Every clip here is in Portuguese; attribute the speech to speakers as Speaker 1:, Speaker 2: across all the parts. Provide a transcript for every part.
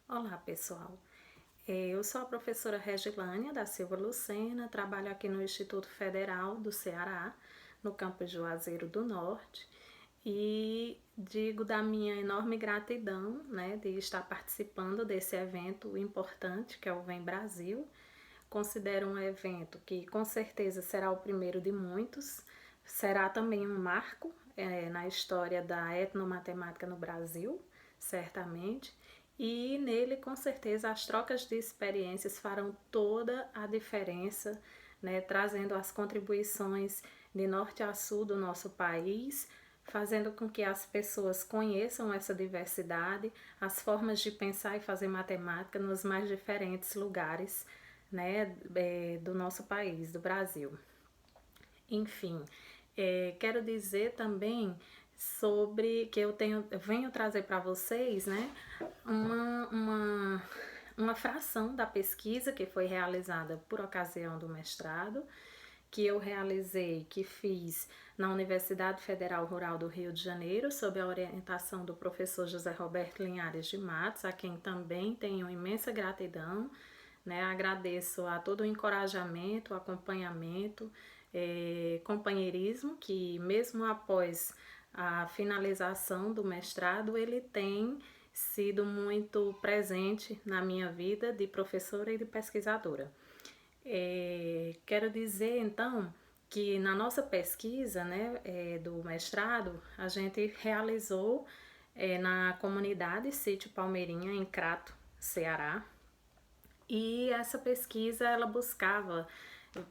Speaker 1: Olá, pessoal. Eu sou a professora Regilânia da Silva Lucena, trabalho aqui no Instituto Federal do Ceará, no campus Juazeiro do Norte, e digo da minha enorme gratidão, né, de estar participando desse evento importante que é o Vem Brasil. Considero um evento que com certeza será o primeiro de muitos, será também um marco na história da etnomatemática no Brasil, certamente, e nele com certeza as trocas de experiências farão toda a diferença, né, trazendo as contribuições de norte a sul do nosso país, fazendo com que as pessoas conheçam essa diversidade, as formas de pensar e fazer matemática nos mais diferentes lugares, né, do nosso país, do Brasil. Enfim, quero dizer também sobre que eu venho trazer para vocês, né, uma fração da pesquisa que foi realizada por ocasião do mestrado, que eu realizei, que fiz na Universidade Federal Rural do Rio de Janeiro, sob a orientação do professor José Roberto Linhares de Matos, a quem também tenho imensa gratidão, né? Agradeço a todo o encorajamento, acompanhamento, companheirismo, que mesmo após a finalização do mestrado, ele tem sido muito presente na minha vida de professora e de pesquisadora. Quero dizer então que na nossa pesquisa, né, do mestrado, a gente realizou na comunidade Sítio Palmeirinha, em Crato, Ceará, e essa pesquisa ela buscava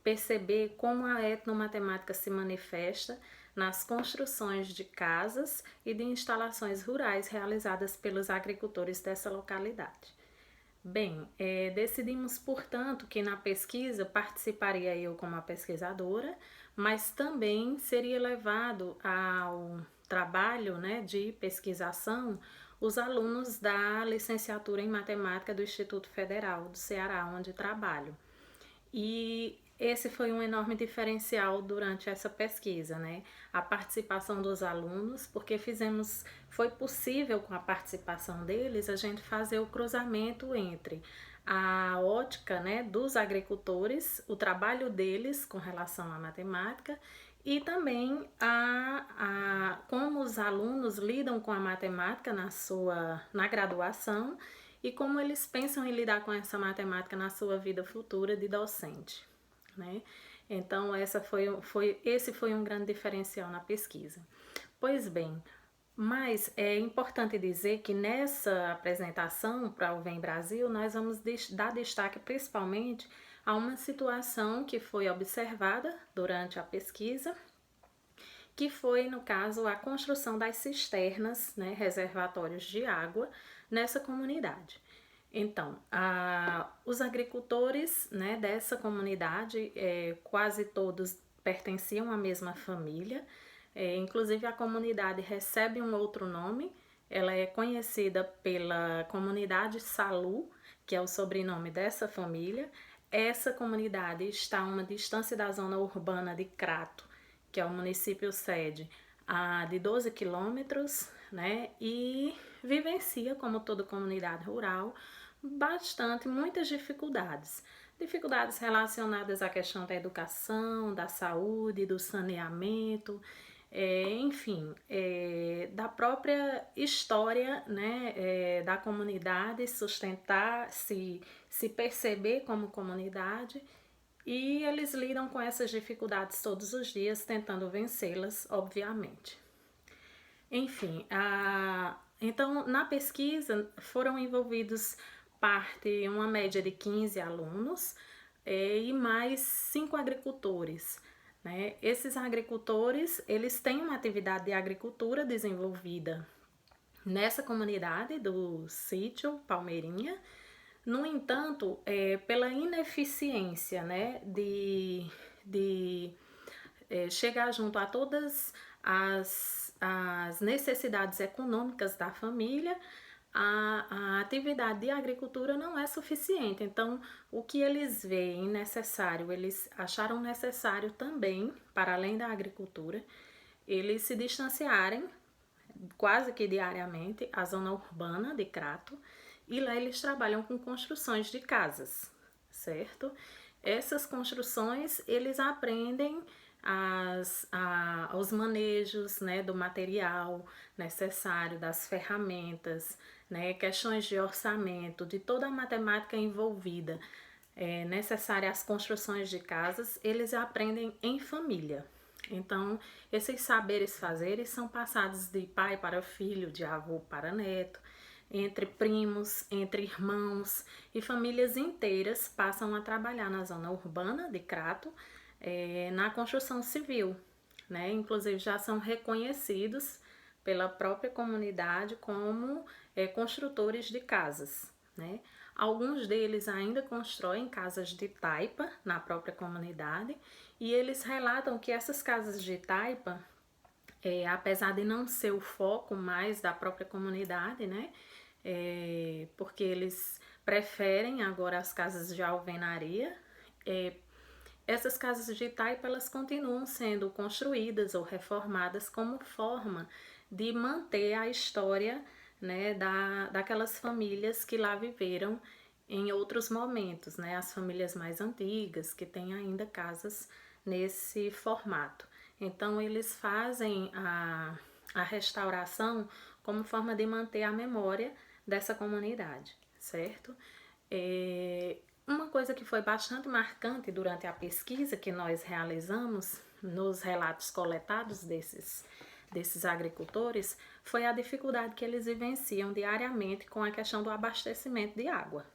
Speaker 1: perceber como a etnomatemática se manifesta nas construções de casas e de instalações rurais realizadas pelos agricultores dessa localidade. Bem, decidimos, portanto, que na pesquisa participaria eu como a pesquisadora, mas também seria levado ao trabalho, né, de pesquisação os alunos da licenciatura em matemática do Instituto Federal do Ceará, onde trabalho. E esse foi um enorme diferencial durante essa pesquisa, né? A participação dos alunos, porque foi possível com a participação deles a gente fazer o cruzamento entre a ótica, né, dos agricultores, o trabalho deles com relação à matemática e também como os alunos lidam com a matemática na graduação e como eles pensam em lidar com essa matemática na sua vida futura de docente, né? Então esse foi um grande diferencial na pesquisa. Pois bem, mas é importante dizer que nessa apresentação para o Vem Brasil nós vamos dar destaque principalmente a uma situação que foi observada durante a pesquisa, que foi, no caso, a construção das cisternas, né, reservatórios de água, nessa comunidade. Então, os agricultores, né, dessa comunidade, quase todos pertenciam à mesma família, inclusive a comunidade recebe um outro nome, ela é conhecida pela comunidade Salu, que é o sobrenome dessa família. Essa comunidade está a uma distância da zona urbana de Crato, que é o município sede, de 12 quilômetros, né? E vivencia, como toda comunidade rural, muitas dificuldades. Dificuldades relacionadas à questão da educação, da saúde, do saneamento, enfim, da própria história, né, da comunidade, se perceber como comunidade, e eles lidam com essas dificuldades todos os dias, tentando vencê-las, obviamente. Enfim, então na pesquisa foram envolvidos uma média de 15 alunos e mais 5 agricultores. Né? Esses agricultores, eles têm uma atividade de agricultura desenvolvida nessa comunidade do sítio Palmeirinha. No entanto, pela ineficiência, né, de chegar junto a todas as necessidades econômicas da família, a atividade de agricultura não é suficiente. Então, o que eles veem necessário, eles acharam necessário também, para além da agricultura, eles se distanciarem quase que diariamente à zona urbana de Crato e lá eles trabalham com construções de casas, certo? Essas construções eles aprendem os manejos, né, do material necessário, das ferramentas, né, questões de orçamento, de toda a matemática envolvida necessária às construções de casas, eles aprendem em família. Então, esses saberes fazeres são passados de pai para filho, de avô para neto, entre primos, entre irmãos, e famílias inteiras passam a trabalhar na zona urbana de Crato, na construção civil, né? Inclusive já são reconhecidos pela própria comunidade como construtores de casas, né? Alguns deles ainda constroem casas de taipa na própria comunidade, e eles relatam que essas casas de taipa, apesar de não ser o foco mais da própria comunidade, né? Porque eles preferem agora as casas de alvenaria, essas casas de taipa elas continuam sendo construídas ou reformadas como forma de manter a história, né, daquelas famílias que lá viveram em outros momentos, né, as famílias mais antigas que têm ainda casas nesse formato. Então eles fazem a restauração como forma de manter a memória dessa comunidade, certo? Uma coisa que foi bastante marcante durante a pesquisa que nós realizamos nos relatos coletados desses agricultores foi a dificuldade que eles vivenciam diariamente com a questão do abastecimento de água.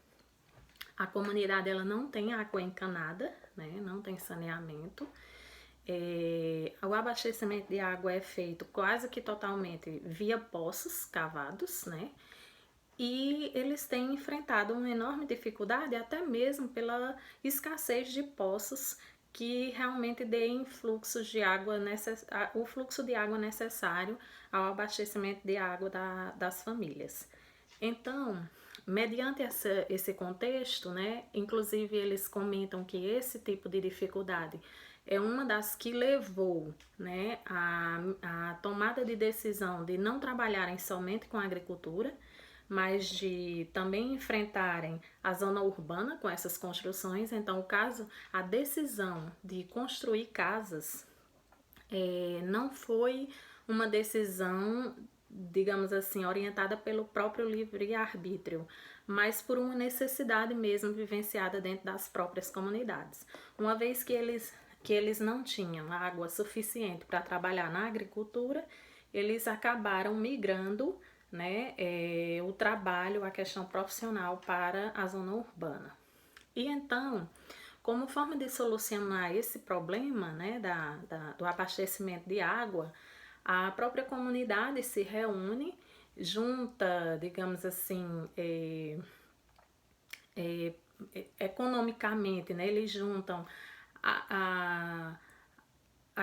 Speaker 1: A comunidade ela não tem água encanada, né? Não tem saneamento. O abastecimento de água é feito quase que totalmente via poços cavados, né? E eles têm enfrentado uma enorme dificuldade, até mesmo pela escassez de poços que realmente deem fluxos de água o fluxo de água necessário ao abastecimento de água das famílias. Então, mediante esse contexto, né, inclusive eles comentam que esse tipo de dificuldade é uma das que levou, né, a tomada de decisão de não trabalharem somente com a agricultura, mas de também enfrentarem a zona urbana com essas construções. Então, a decisão de construir casas não foi uma decisão, digamos assim, orientada pelo próprio livre-arbítrio, mas por uma necessidade mesmo vivenciada dentro das próprias comunidades. Uma vez que eles não tinham água suficiente para trabalhar na agricultura, eles acabaram migrando, né, o trabalho, a questão profissional para a zona urbana. E então, como forma de solucionar esse problema, né, do abastecimento de água, a própria comunidade se reúne, junta, digamos assim, economicamente, né, eles juntam a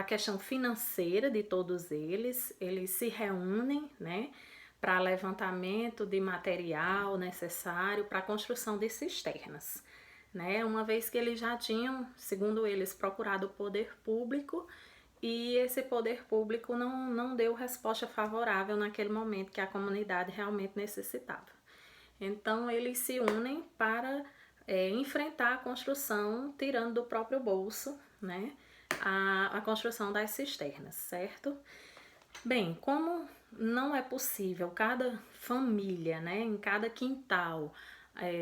Speaker 1: questão financeira de todos eles se reúnem, né, para levantamento de material necessário para a construção de cisternas, né, uma vez que eles já tinham, segundo eles, procurado o poder público e esse poder público não deu resposta favorável naquele momento que a comunidade realmente necessitava. Então eles se unem para enfrentar a construção, tirando do próprio bolso, né, a construção das cisternas, certo? Bem, como não é possível cada família, né, em cada quintal,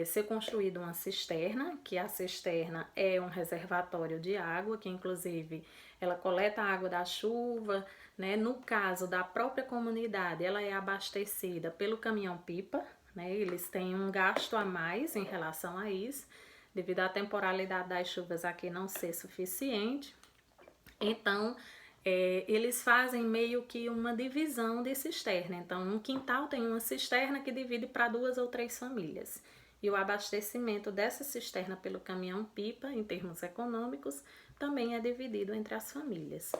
Speaker 1: ser construída uma cisterna, que a cisterna é um reservatório de água, que inclusive ela coleta a água da chuva, né? No caso da própria comunidade, ela é abastecida pelo caminhão-pipa, né? Eles têm um gasto a mais em relação a isso, devido à temporalidade das chuvas aqui não ser suficiente. Então, eles fazem meio que uma divisão de cisterna. Então, um quintal tem uma cisterna que divide para 2 ou 3 famílias. E o abastecimento dessa cisterna pelo caminhão-pipa, em termos econômicos, também é dividido entre as famílias.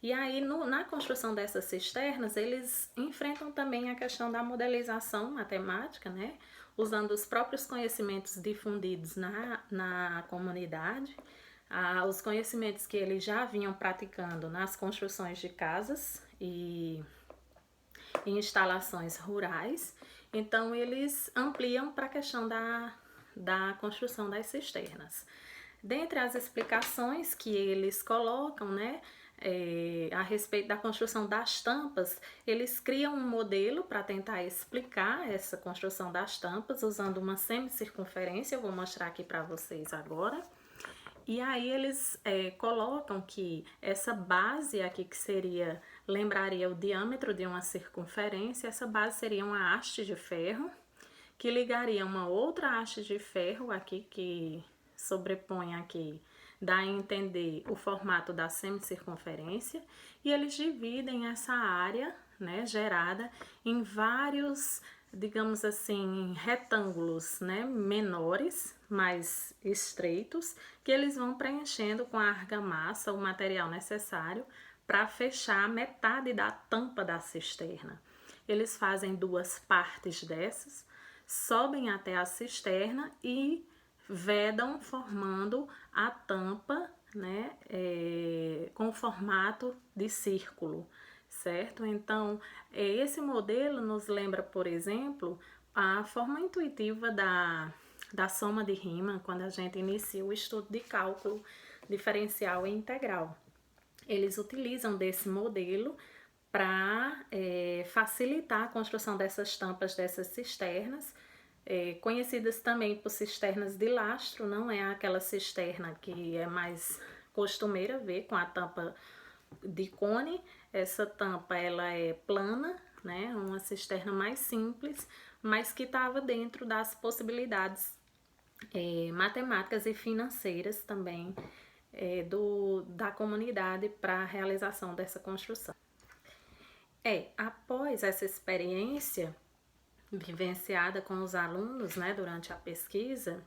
Speaker 1: E aí, na construção dessas cisternas, eles enfrentam também a questão da modelização matemática, né? Usando os próprios conhecimentos difundidos na comunidade, os conhecimentos que eles já vinham praticando nas construções de casas e instalações rurais, Então eles ampliam para a questão da construção das cisternas. Dentre as explicações que eles colocam, né, a respeito da construção das tampas, eles criam um modelo para tentar explicar essa construção das tampas usando uma semicircunferência. Eu vou mostrar aqui para vocês agora. E aí eles colocam que essa base aqui, que seria, lembraria o diâmetro de uma circunferência, essa base seria uma haste de ferro, que ligaria uma outra haste de ferro aqui, que sobrepõe aqui, dá a entender o formato da semicircunferência, e eles dividem essa área, né, gerada em vários, digamos assim, retângulos, né, menores, mais estreitos, que eles vão preenchendo com a argamassa, o material necessário para fechar metade da tampa da cisterna. Eles fazem duas partes dessas, sobem até a cisterna e vedam, formando a tampa, né, com formato de círculo, certo? Então, esse modelo nos lembra, por exemplo, a forma intuitiva da soma de Riemann, quando a gente inicia o estudo de cálculo diferencial e integral. Eles utilizam desse modelo para facilitar a construção dessas tampas, dessas cisternas, conhecidas também por cisternas de lastro. Não é aquela cisterna que é mais costumeira ver com a tampa de cone. Essa tampa ela é plana, né? Uma cisterna mais simples, mas que estava dentro das possibilidades matemáticas e financeiras também da comunidade para a realização dessa construção. Após essa experiência vivenciada com os alunos, né, durante a pesquisa,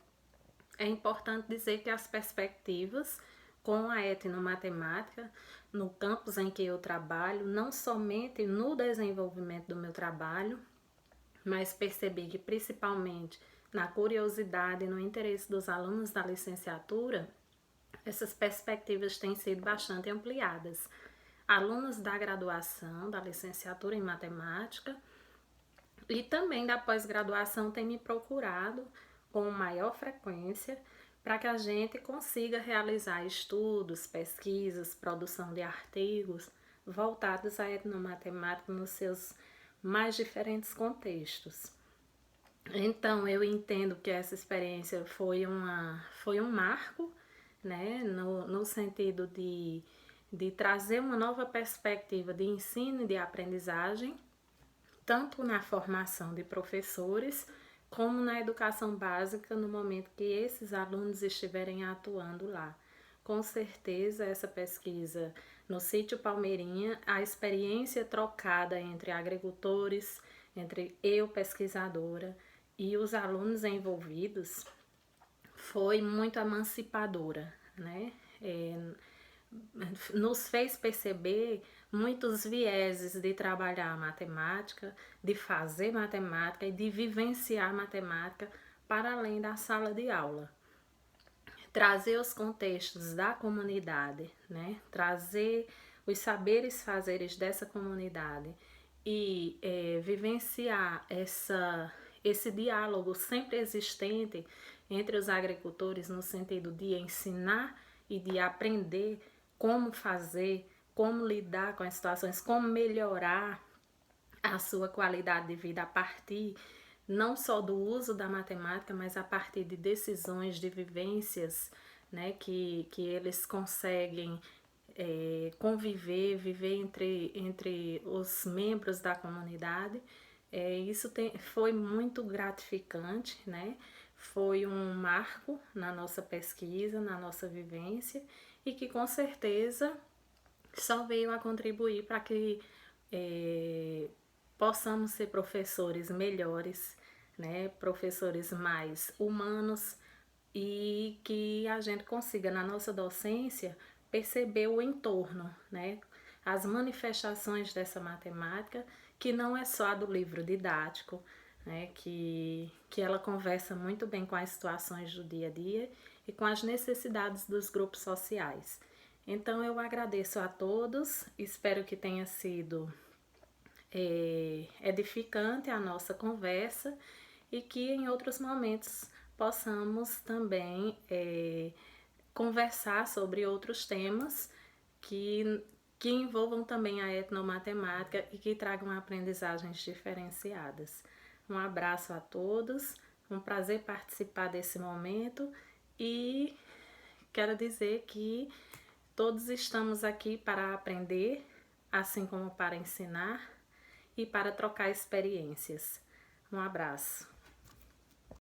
Speaker 1: é importante dizer que as perspectivas com a etnomatemática no campus em que eu trabalho, não somente no desenvolvimento do meu trabalho, mas percebi que principalmente na curiosidade e no interesse dos alunos da licenciatura, essas perspectivas têm sido bastante ampliadas. Alunos da graduação, da licenciatura em matemática e também da pós-graduação têm me procurado com maior frequência para que a gente consiga realizar estudos, pesquisas, produção de artigos voltados à etnomatemática nos seus mais diferentes contextos. Então, eu entendo que essa experiência foi um marco, né, no sentido de trazer uma nova perspectiva de ensino e de aprendizagem, tanto na formação de professores, como na educação básica, no momento que esses alunos estiverem atuando lá. Com certeza, essa pesquisa no sítio Palmeirinha, a experiência trocada entre agricultores, entre eu, pesquisadora, e os alunos envolvidos, foi muito emancipadora, né? Nos fez perceber muitos vieses de trabalhar a matemática, de fazer matemática e de vivenciar matemática para além da sala de aula. Trazer os contextos da comunidade, né? Trazer os saberes fazeres dessa comunidade e vivenciar esse diálogo sempre existente entre os agricultores no sentido de ensinar e de aprender como fazer, como lidar com as situações, como melhorar a sua qualidade de vida a partir não só do uso da matemática, mas a partir de decisões, de vivências, né, que eles conseguem viver entre os membros da comunidade. Isso foi muito gratificante, né? Foi um marco na nossa pesquisa, na nossa vivência, e que com certeza só veio a contribuir para que possamos ser professores melhores, né? Professores mais humanos, e que a gente consiga na nossa docência perceber o entorno, né? As manifestações dessa matemática, que não é só a do livro didático, né? Que ela conversa muito bem com as situações do dia a dia e com as necessidades dos grupos sociais. Então eu agradeço a todos, espero que tenha sido edificante a nossa conversa e que em outros momentos possamos também conversar sobre outros temas que envolvam também a etnomatemática e que tragam aprendizagens diferenciadas. Um abraço a todos, um prazer participar desse momento e quero dizer que todos estamos aqui para aprender, assim como para ensinar e para trocar experiências. Um abraço.